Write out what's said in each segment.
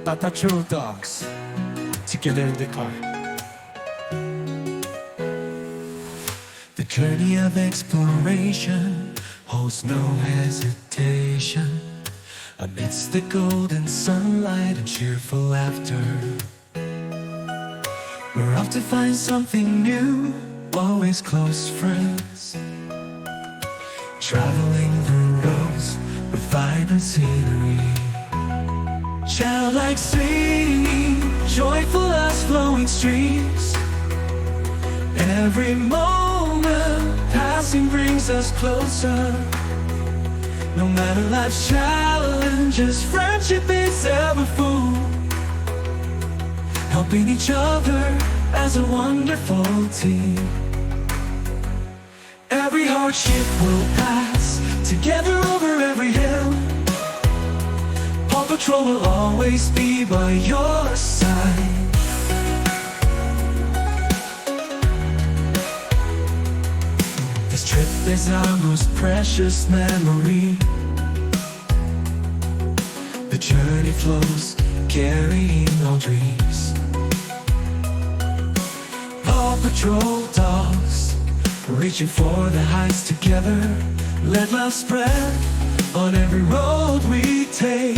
Paw Patrol dogs together in the car. The journey of exploration holds no hesitation. Amidst the golden sunlight and cheerful laughter, we're off to find something new, always close friends, traveling through roads with vibrant scenery. Childlike singing, joyful as flowing streams. Every moment passing brings us closer. No matter life's challenges, friendship is ever full, helping each other as a wonderful team. Every hardship will pass, together over every hill. Paw Patrol will always be by your side. This trip is our most precious memory. The journey flows, carrying all dreams. Paw Patrol dogs, reaching for the heights together. Let love spread on every road we take.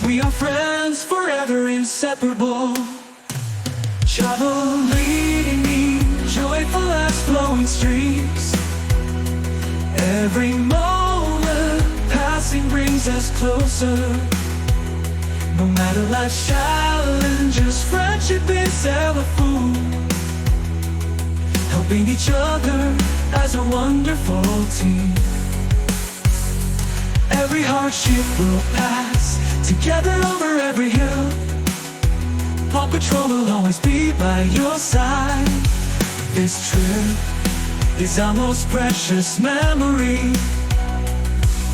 We are friends forever, inseparable. Travel leading me, joyful as flowing streams. Every moment passing brings us closer. No matter life's challenges, friendship is ever full, helping each other as a wonderful team. Every hardship will pass, together over every hill. Paw Patrol will always be by your side. This trip is our most precious memory.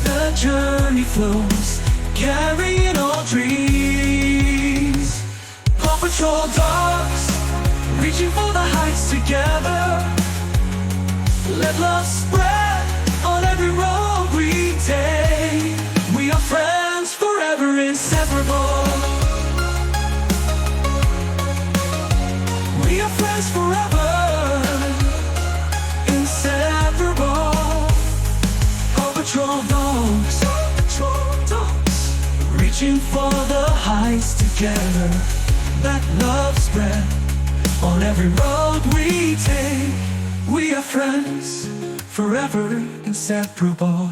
The journey flows, carrying all dreams. Paw Patrol dogs, reaching for the heights together. Let love spread on every road we take. We are friends forever, inseparable. We are friends forever, inseparable. Paw Patrol dogs, reaching for the heights together. Let love spread on every road we take. We are friends forever, inseparable.